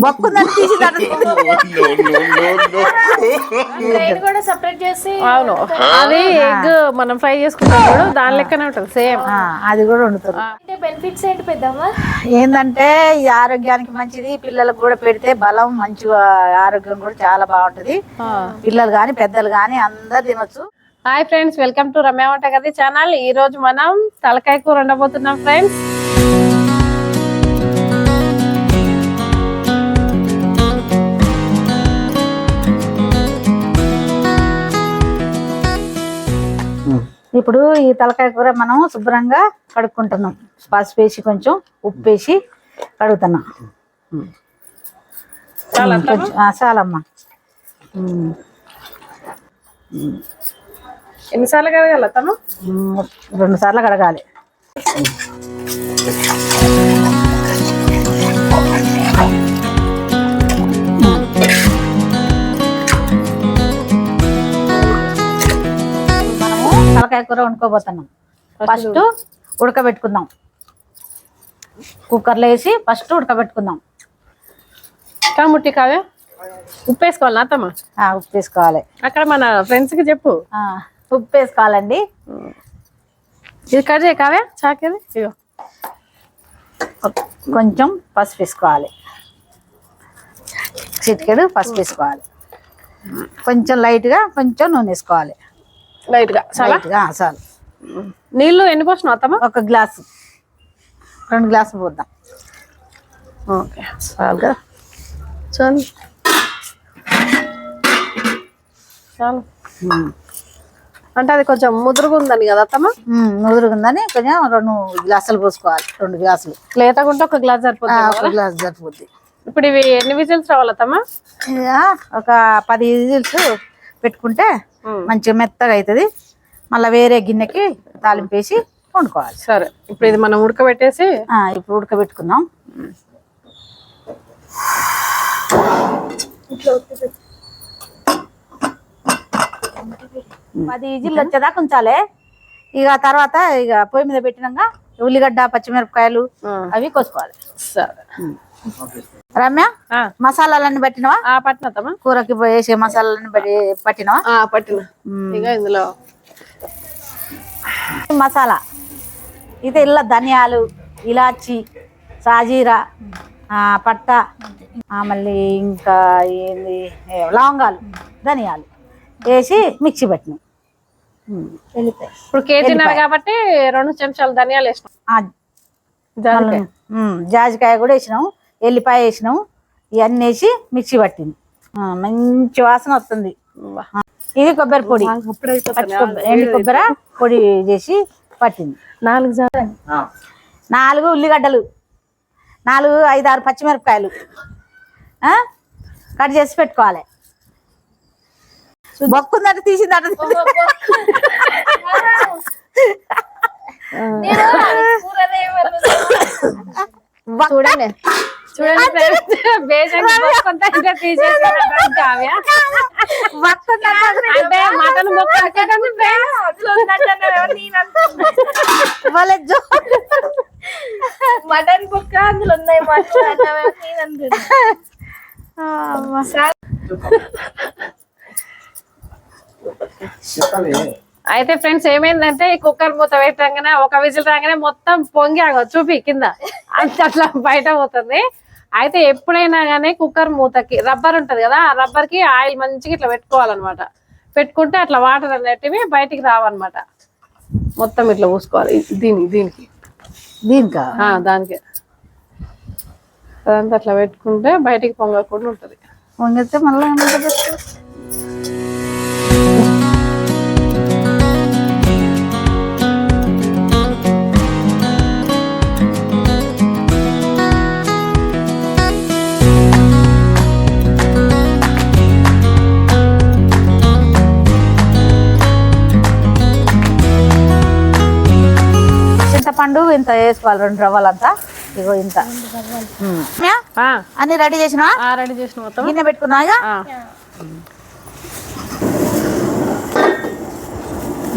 బొక్కుందని తీసి అవును, అది ఎగ్ మనం ఫ్రై చేసుకుంటాం దాని లెక్కనే ఉంటుంది సేమ్. అది కూడా వండుతారు. బెనిఫిట్స్ ఏంటి పెద్దమ్మా? ఏంటంటే ఈ ఆరోగ్యానికి మంచిది, పిల్లలకు కూడా పెడితే బలం, మంచిగా ఆరోగ్యం కూడా చాలా బాగుంటది. పిల్లలు గాని పెద్దలు గాని అందరు తినొచ్చు. Hi friends, welcome to Ramya వంటగది ఛానల్. ఈ రోజు మనం తలకాయ కూర వండబోతున్నాం ఫ్రెండ్స్. ఇప్పుడు ఈ తలకాయ కూర మనం శుభ్రంగా కడుక్కుంటున్నాం. పసుపు వేసి కొంచెం ఉప్పు వేసి కడుగుతున్నాం. చాలమ్మా. ఎన్నిసార్లు కడగాలి తను? 2 సార్లు కడగాలి. తలకాయ కూర వండుకోబోతున్నాం. ఫస్ట్ ఉడకబెట్టుకుందాం. కుక్కర్లో వేసి ఫస్ట్ ఉడకబెట్టుకుందాం. కాముట్టి కావే ఉప్పు వేసుకోవాలి అత్తమ్మ. ఉప్పు వేసుకోవాలి. అక్కడ మన ఫ్రెండ్స్ కి చెప్పు ఉప్పు వేసుకోవాలండి. ఇది కట్ చేయ కావే చాకేది. ఇగో కొంచెం పసుపు వేసుకోవాలి. చిటికెడు పసుపు వేసుకోవాలి. కొంచెం లైట్గా కొంచెం నూనె వేసుకోవాలి. లైట్ గా చాలు. నీళ్ళు ఎన్ని పోసినావు అత్తమ్మ? 1 గ్లాసు 2 గ్లాసులు పోద్దాం. ఓకే చాలు కదా. చాలు చాలు. అంటే అది కొంచెం ముదురుగా ఉందని కదా అత్తమ్మ? ముదురుగా ఉందని కొంచెం 2 గ్లాసులు పోసుకోవాలి. 2 గ్లాసులు. లేతకుంటే 1 గ్లాస్ సరిపోతుంది. 1 గ్లాస్ సరిపోద్ది. ఇప్పుడు ఇవి ఎన్ని విజిల్స్ రావాలి అత్తమ్మ? ఒక 10 విజిల్స్ పెట్టుకుంటే మంచిగా మెత్తగా అవుతుంది. మళ్ళీ వేరే గిన్నెకి తాలింపు వేసి వండుకోవాలి. సరే, ఇప్పుడు ఇది మనం ఉడకబెట్టేసి ఇప్పుడు ఉడకబెట్టుకుందాం. పది విజిల్లు వచ్చేదాకా ఉంచాలి. ఇక తర్వాత ఇక పొయ్యి మీద పెట్టినాక ఉల్లిగడ్డ, పచ్చిమిరపకాయలు అవి కోసుకోవాలి. సరే రమ్య, మసాలాలన్నీ పట్టినవా? పట్టినమ్మా. కూరకి వేసే మసాలాలన్నీ పట్టినవా? పట్టిన. ఇక ఇందులో మసాలా ఇది ఇలా ధనియాలు, ఇలాచి, సాజీరా, పట్ట, మళ్ళీ ఇంకా ఏంది లవంగాలు, ధనియాలు వేసి మిక్సీ పట్టినాం. ఇప్పుడు కేజీన్నర కాబట్టి 2 చెంచాలు ధనియాలు వేసినాం. జాజికాయ కూడా వేసినాం, ఎల్లిపాయ వేసినాం. ఇవన్నీ వేసి మిక్సీ పట్టింది. మంచి వాసన వస్తుంది. ఇది కొబ్బరి పొడి, ఎండు కొబ్బరి పొడి చేసి పట్టింది. 4 ఉల్లిగడ్డలు, 4, 5, 6 పచ్చిమిరపకాయలు కట్ చేసి పెట్టుకోవాలి. బొక్కుందట తీసిందట. చూడండి చూడండి అంటే మటన్ మటన్ బొక్క అందులో ఉన్నాయి. అయితే ఫ్రెండ్స్ ఏమైందంటే ఈ కుక్కర్ మూత పెట్టగానే 1 విజిల్ రాగానే మొత్తం పొంగి చూపి కింద అట్లా బయట పోతుంది. అయితే ఎప్పుడైనా కానీ కుక్కర్ మూతకి రబ్బర్ ఉంటది కదా, ఆ రబ్బర్ కి ఆయిల్ మంచిగా ఇట్లా పెట్టుకోవాలన్నమాట. పెట్టుకుంటే అట్లా వాటర్ అనేటివి బయటికి రావన్నమాట. మొత్తం ఇట్లా పూసుకోవాలి. దీనికి దానికి అదంతా అట్లా పెట్టుకుంటే బయటికి పొంగకుండా ఉంటది. పొంగితే మళ్ళీ చింతపండు ఇంత వేసుకోవాలి. 2 రవ్వలంతా. ఇగో ఇంత అన్ని రెడీ చేసినా? రెడీ చేసిన మొత్తం గిన్నె పెట్టుకున్నా.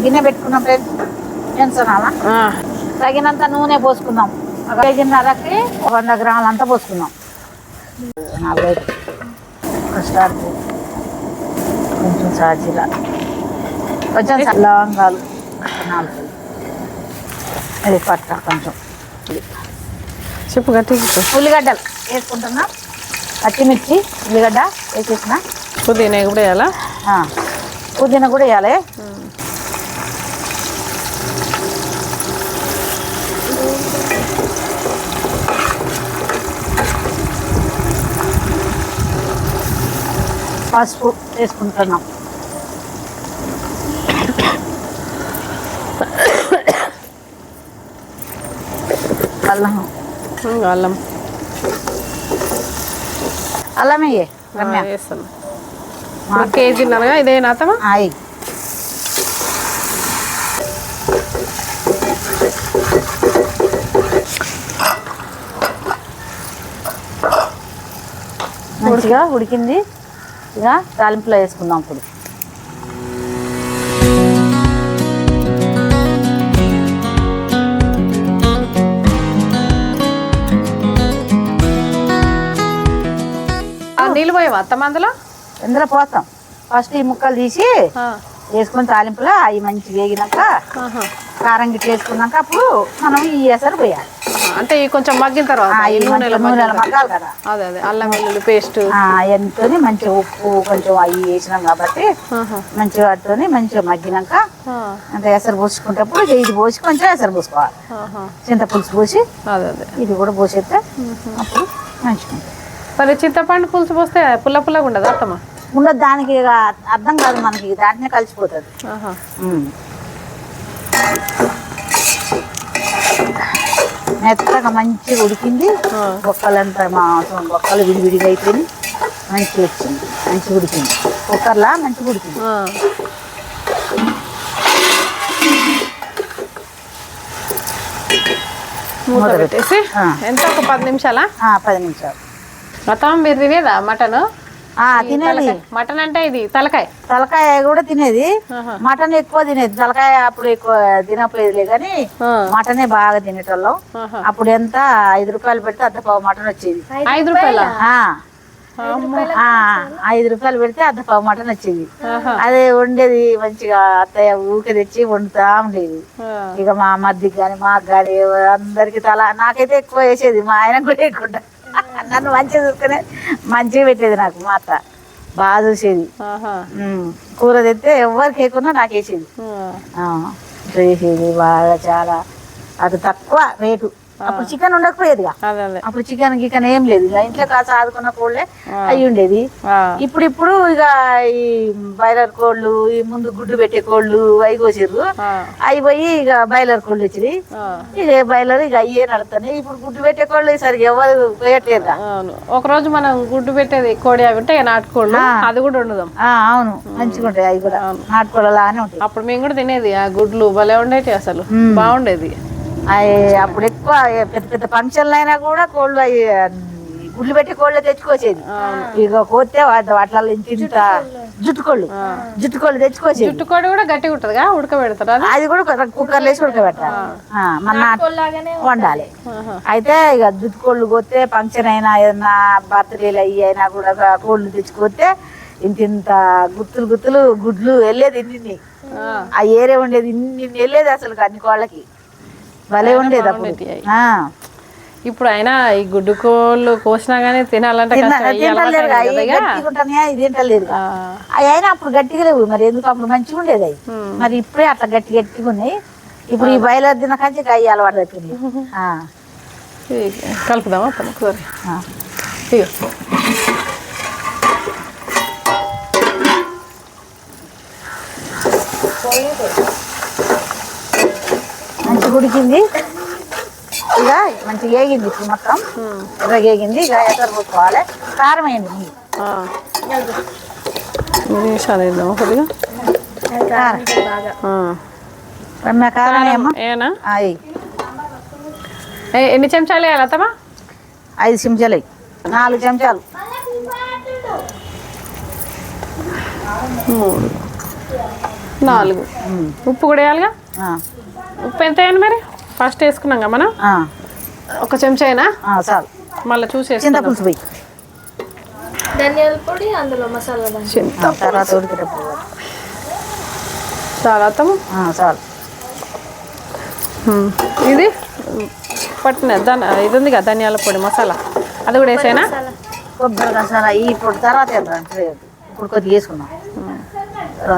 గిన్నె పెట్టుకున్నాం ఫ్రెండ్స్. తగినంత నూనె పోసుకుందాం. 1 కేజీన్నరకి 100 గ్రాములు అంతా పోసుకుందాం. 4 స్టార్ట్ కొంచెం సాజీరా కొంచెం లవంగాలు 4 అది పట్ట కొంచెం చెప్పు గట్టి ఉల్లిగడ్డలు వేసుకుంటున్నా పచ్చిమిర్చి ఉల్లిగడ్డ వేసేసిన పుదీనా కూడా వేయాలా పుదీనా కూడా వేయాలి పసుపు వేసుకుంటున్నాం అల్లం అల్లం అల్లం వేయే వేస్తాను కేజీన్నరగా ఇదేనా అత్తమా అయి మంచిగా ఉడికింది ఇక తాలింపులో వేసుకుందాం ఇప్పుడు నీళ్ళు పోయావా అత్తమ్మ అందులో ఇందులో పోతాం ఫస్ట్ ఈ ముక్కలు తీసి వేసుకొని తాలింపులో అవి మంచి వేగినాక కారం గిట్ల వేసుకున్నాక అప్పుడు మనం ఈ ఎసరు పోయాలి అంటే కొంచెం మగ్గిన తర్వాత నూనెలో మగ్గాలి కదా అదే అదే అల్లం వెల్లుల్లి పేస్ట్ అవన్నీ మంచిగా ఉప్పు కొంచెం అవి వేసినాం కాబట్టి మంచిగా వాటితోని మంచిగా మగ్గినాక అంటే ఎసరు పోసుకుంటప్పుడు ఇది పోసి కొంచెం ఎసరు పోసుకోవాలి చింతపులుసు పోసి అదే అదే ఇది కూడా పోసేస్తే అప్పుడు మంచిగా మరి చింతపండు పులుసు పోస్తే పుల్ల పుల్లగా ఉండదు అత్తమ్మ ఉండదు దానికి ఇక అర్థం కాదు మనకి దాంట్నే కలిసిపోతుంది మెత్తగా మంచిగా ఉడికింది బొక్కలంతా మాంసం బొక్కలు విడివిడిగా అయిపోయింది మంచిగా వచ్చింది మంచిగా ఉడికింది కుక్కర్లా మంచిగా ఉడికింది మూత పెట్టేసి ఎంత ఒక 10 నిమిషాలా 10 నిమిషాలు అత్తమ్మ మీరు తినేదా మటన్ తినేది మటన్ అంటే ఇది తలకాయ కూడా తినేది మటన్ ఎక్కువ తినేది తలకాయ అప్పుడు ఎక్కువ తినపోయేదిలే కానీ మటనే బాగా తినేటోళ్ళం అప్పుడు ఎంత 5 రూపాయలు పెడితే అర్ధపావు మటన్ వచ్చేది 5 రూపాయల 5 రూపాయలు పెడితే అర్ధపావు మటన్ వచ్చేది అదే వండేది మంచిగా అత్తయ్య ఊకే తెచ్చి వండుతా ఉండేది ఇక మా మధ్యకి కానీ మాకు కానీ అందరికి తల నాకైతే ఎక్కువ వేసేది మా ఆయన కూడా ఎక్కువ నన్ను మంచిగా చూసుకునే మంచిగా పెట్టేది నాకు మా అత్త బాగా చూసేది కూర తెస్తే ఎవరికి వేయకున్నా నాకు వేసేది వేసేది బాగా చాలా అది తక్కువ రేటు అప్పుడు చికెన్ ఉండకపోయేదిగా అప్పుడు చికెన్ గికెన్ ఏం లేదు ఇక ఇంట్లో కాస్త ఆదుకున్న కోళ్ళే అవి ఉండేది ఇప్పుడు ఇక ఈ బాయిలర్ కోళ్ళు ఈ ముందు గుడ్డు పెట్టే కోళ్ళు అవి కోసిర్రు అవి పోయి ఇక బాయిలర్ కోళ్ళు వచ్చింది ఇక బాయిలర్ ఇక అయ్యే నడుతున్నాయి ఇప్పుడు గుడ్డు పెట్టే కోళ్ళు సరిగ్గా ఎవరు పోయట్లేదు ఒక రోజు మనం గుడ్డు పెట్టేది కోడి అవి ఉంటాయి నాటుకోళ్ళు అది కూడా ఉండదు అవును మంచిగా ఉంటాయి అవి కూడా నాటుకోళ్ళ లాగానే ఉంటాయి అప్పుడు మేము కూడా తినేది ఆ గుడ్లు భలే ఉండేవి అసలు బాగుండేది అప్పుడు ఎక్కువ పెద్ద పెద్ద ఫంక్షన్లు అయినా కూడా కోళ్ళు అవి గుడ్లు పెట్టి కోళ్ళు తెచ్చుకోసేది ఇక కోతే వాటిలో ఇంత జుట్టుకోళ్ళు తెచ్చుకోసేది జుట్టుకోడి కూడా గట్టిగా ఉంటదిగా ఉడకబెడతారు అది కూడా కుక్కర్లో వేసి ఉడకబెట్టాలి మన వండాలి అయితే ఇక జుట్టుకోళ్ళు కోతే ఫంక్షన్ అయినా ఏదన్నా బర్త్డేలు అయ్యి అయినా కూడా కోళ్ళు తెచ్చుకోతే ఇంత గుత్తులు గుడ్లు వెళ్ళేది ఇన్ని ఆ ఏరే ఉండేది ఇన్ని వెళ్ళేది అసలు అన్ని కోళ్ళకి భలే ఉండేది అప్పుడు ఇప్పుడు అయినా ఈ గుడ్డు కోళ్ళు కోసినా గానీ తినాలంటే తింటలేదు అవి అయినా అప్పుడు గట్టిగా లేవు మరి ఎందుకు అప్పుడు మంచిగా ఉండేది అవి మరి ఇప్పుడే అట్లా గట్టిగా ఉన్నాయి ఇప్పుడు ఈ బయలుదేరి తిన్న కంచి అయ్యి అలవాటు అవుతుంది కలుపుదామా మంచిగా ఉడికింది ఇక మంచిగా వేగింది ఇప్పుడు మొత్తం ఎర్రగా వేగింది ఇక ఎసరు పోసుకోవాలి కారం వేయండి కారం ఏమో ఎన్ని చెంచాలు వేయాలి అత్తమ్మా 5 చెంచాలు 4 చెంచాలు 3 4 ఉప్పు కూడా వేయాలిగా ఉప్పు ఎంత వేయండి మరి ఫస్ట్ వేసుకున్నాం కదా మనం ఒక చెంచా అయినా చాలు మళ్ళీ చూసి చింతపులుసు పోయి ధనియాల పొడి అందులో మసాలా దాంట్లో తర్వాత ఉడికేటప్పుడు చాలా చాలు. ఇది పట్టిన ఇది ఉంది కదా ధనియాల పొడి మసాలా, అది కూడా వేసేనా? కొబ్బరి మసాలా ఇప్పుడు తర్వాత ఇప్పుడు కొద్దిగా వేసుకున్నాం,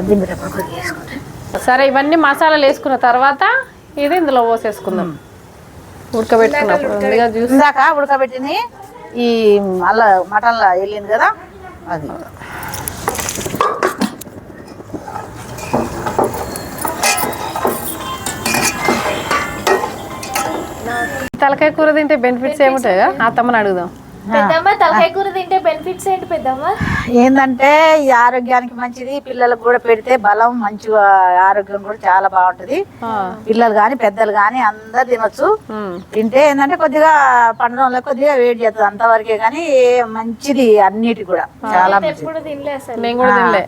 దింపేటప్పుడు కొద్దిగా వేసుకుంటాం. సరే, ఇవన్నీ మసాలాలు వేసుకున్న తర్వాత ఇది ఇందులో పోసేసుకుందాం. ఉడకబెట్టుకున్నప్పుడు ఇందాక ఉడకబెట్టింది ఈ అల్ల మటన్లో వెళ్ళింది కదా అది. తలకాయ కూర తింటే బెనిఫిట్స్ ఏముంటాయి? అత్తమ్మని అడుగుదాం. పెద్దమ్మ తలకాయ కూర తింటే బెనిఫిట్స్ ఏంటి పెద్దమ్మ? ఏంటంటే ఈ ఆరోగ్యానికి మంచిది, పిల్లలకు కూడా పెడితే బలం, మంచిగా ఆరోగ్యం కూడా చాలా బాగుంటది. పిల్లలు గాని పెద్దలు గాని అందరు తినొచ్చు. తింటే ఏంటంటే కొద్దిగా పండుగ కొద్దిగా వేడి చేస్తుంది అంతవరకే, కానీ మంచిది అన్నిటి కూడా చాలా ఎప్పుడు తినలే అసలు. నేను కూడా తినలే.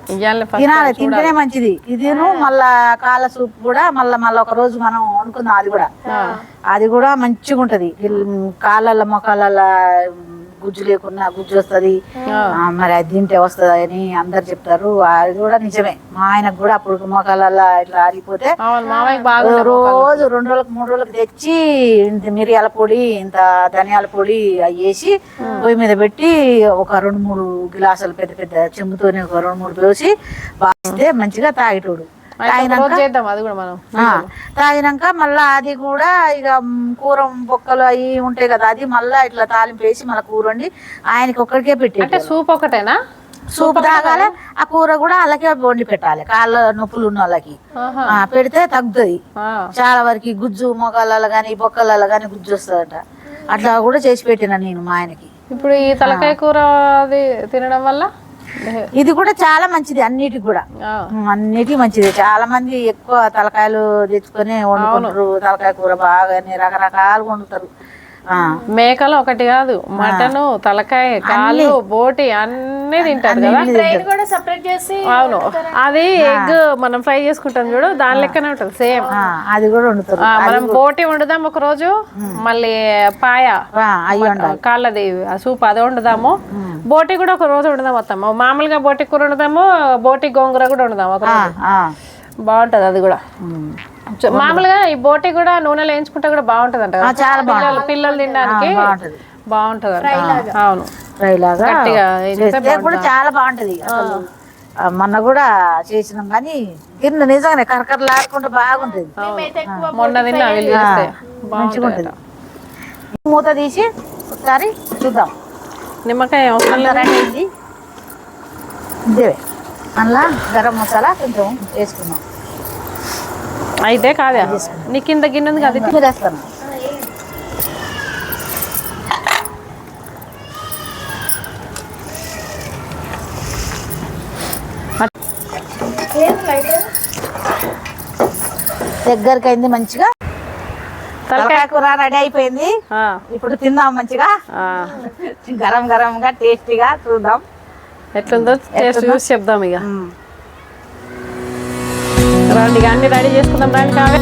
తినాలి, తింటేనే మంచిది. ఇదిను మళ్ళా కాళ్ళ సూప్ కూడా మళ్ళా ఒక రోజు మనం వండుకుందాం. అది కూడా మంచిగా ఉంటది. కాళ్ళ మొక్కల గుజ్జు లేకున్నా గుజ్జు వస్తుంది, మరి అది తింటే వస్తుంది అని అందరు చెప్తారు. అది కూడా నిజమే. మా ఆయనకు కూడా అప్పుడు మొక్కలలో ఇట్లా ఆరిపోతే రోజు 2 రోజులకు 3 రోజులకు తెచ్చి ఇంత మిరియాల పొడి, ఇంత ధనియాల పొడి అవి వేసి పొయ్యి మీద పెట్టి ఒక 2-3 గ్లాసులు పెద్ద పెద్ద చెంబుతోనే ఒక 2-3 పోసి బాగిస్తే మంచిగా తాగేటోడు. తాగినాక మళ్ళా అది కూడా ఇక కూర బొక్కలు అవి ఉంటాయి కదా, అది మళ్ళా ఇట్లా తాలింపు వేసి మళ్ళీ కూర వండి ఆయనకి ఒక్కడికే పెట్టి. సూప్ ఒకటేనా? సూప్ తాగాలి, ఆ కూర కూడా అలాగే వండి పెట్టాలి. కాళ్ళ నొప్పులు ఉన్న వాళ్ళకి పెడితే తగ్గుతుంది చాలా వరకు. గుజ్జు మొగాలలో గాని బొక్కలలో గాని గుజ్జు వస్తుందట. అట్లా కూడా చేసి పెట్టిన నేను మా ఆయనకి. ఇప్పుడు ఈ తలకాయ కూర అది తినడం వల్ల ఇది కూడా చాలా మంచిది, అన్నిటికి కూడా అన్నిటికీ మంచిది. చాలా మంది ఎక్కువ తలకాయలు తెచ్చుకొని వండుకుంటారు. తలకాయ కూర బాగా రకరకాలుగా వండుతారు. మేకలు ఒకటి కాదు, మటన్, తలకాయ, కాళ్ళు, బోటి అన్ని తింటారు కదా. అవును, అది ఎగ్ మనం ఫ్రై చేసుకుంటాం చూడు, దాని లెక్కనే ఉంటుంది సేమ్. అది కూడా వండుతారు. మనం బోటి వండుదాం ఒక రోజు, మళ్ళీ పాయ కాళ్ళది సూప్ అది వండుదాము. బోటి కూడా ఒక రోజు వండుదాం. వస్తాము మామూలుగా బోటి కూర వండుదాము, బోటి గోంగూర కూడా వండుదాం ఒక రోజు. బాగుంటది అది కూడా. మామూలుగా ఈ బోటి కూడా నూనెలో వేయించుకుంటే కూడా బాగుంటది అంట. పిల్లలు తినడానికి బాగుంటది. అవును, ఫ్రై లాగా కూడా చాలా బాగుంటది. మొన్న కూడా చేసినాం కానీ తిన్న నిజంగానే కరకరలాడుకుంటే బాగుంటది. మొన్న తిన్నా మంచిగా ఉంటది. మూత తీసి ఒకసారి చూద్దాం. నిమ్మకాయ అవసరం లేదండి. ఇదే అందులో గరం మసాలా కొంచెం వేసుకున్నాం. అయితే కాదా నీ కింద గిన్నె ఉంది కదా, వేస్తాను. దగ్గరికి అయింది మంచిగా. తలకాయ కూర రెడీ అయిపోయింది. ఇప్పుడు తిందాం మంచిగా, గరం గరంగా టేస్టీగా. చూద్దాం ఎట్లుందో, టేస్ట్ చూసి చెప్దాం. ఇక రండి, అన్ని రెడీ చేసుకుందాం. రండి కావే.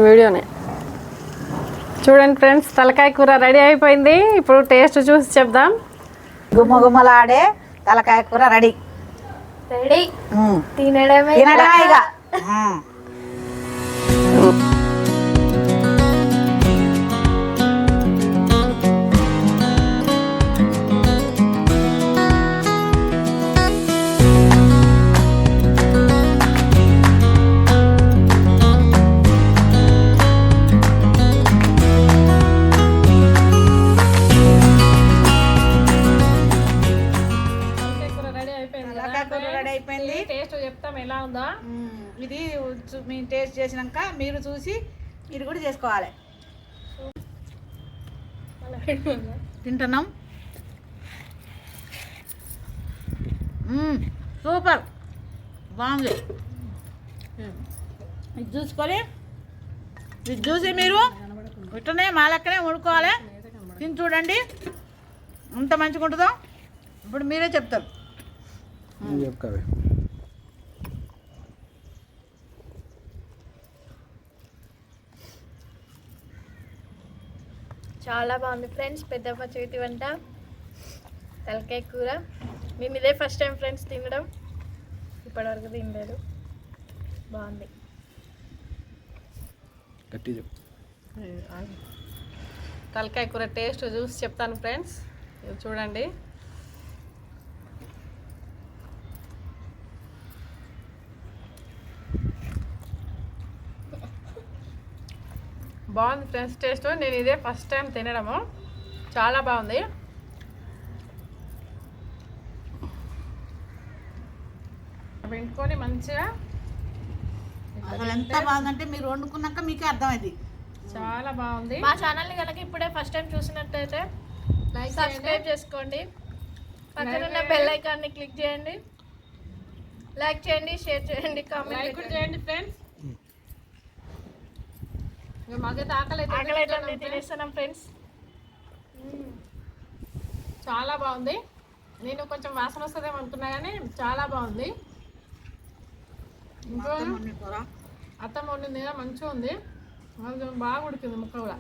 వీడియోనే చూడండి ఫ్రెండ్స్, తలకాయ కూర రెడీ అయిపోయింది. ఇప్పుడు టేస్ట్ చూసి చెప్దాం. గుమ్మగుమ్మలాడే తలకాయ కూర రెడీ. తినడమే ఇక. ఇది మేము టేస్ట్ చేసినాక మీరు చూసి మీరు కూడా చేసుకోవాలి. తింటున్నాం. సూపర్ బాగుంది. ఇది చూసి మీరు ఇట్లనే మా లెక్కనే వండుకోవాలి. తిని చూడండి ఎంత మంచిగా ఉంటుందో. ఇప్పుడు మీరే చెప్తారు. చెప్తావే. చాలా బాగుంది ఫ్రెండ్స్. పెద్దమ్మ చేతి వంట తలకాయ కూర. మేము ఇదే ఫస్ట్ టైం ఫ్రెండ్స్ తినడం, ఇప్పటివరకు తినలేదు. బాగుంది. గట్టి చెప్పు. తలకాయ కూర టేస్ట్ చూసి చెప్తాను ఫ్రెండ్స్. ఇది చూడండి. బాగుంది ఫ్రెండ్స్ టేస్ట్. నేను ఇదే ఫస్ట్ టైం తినడము. చాలా బాగుంది. వెంటుకొని మంచిగా అసలు ఎంత బాగుందంటే మీరు వండుకున్నాక మీకే అర్థమైంది. చాలా బాగుంది. మా ఛానల్ని కనుక ఇప్పుడే ఫస్ట్ టైం చూసినట్టయితే సబ్స్క్రైబ్ చేసుకోండి, పక్కనున్న బెల్ ఐకాన్ని క్లిక్ చేయండి, లైక్ చేయండి, షేర్ చేయండి, కామెంట్ చేయండి ఫ్రెండ్స్. మాకైతే ఆకలి ఆకలి తినేస్తున్నాం ఫ్రెండ్స్. చాలా బాగుంది. నేను కొంచెం వాసన వస్తుందేమో అనుకున్నా కానీ చాలా బాగుంది. ఇంకో అత్తమ్మ వండింది కదా, మంచిగా ఉంది. బాగా ఉడికింది ముక్క కూడా.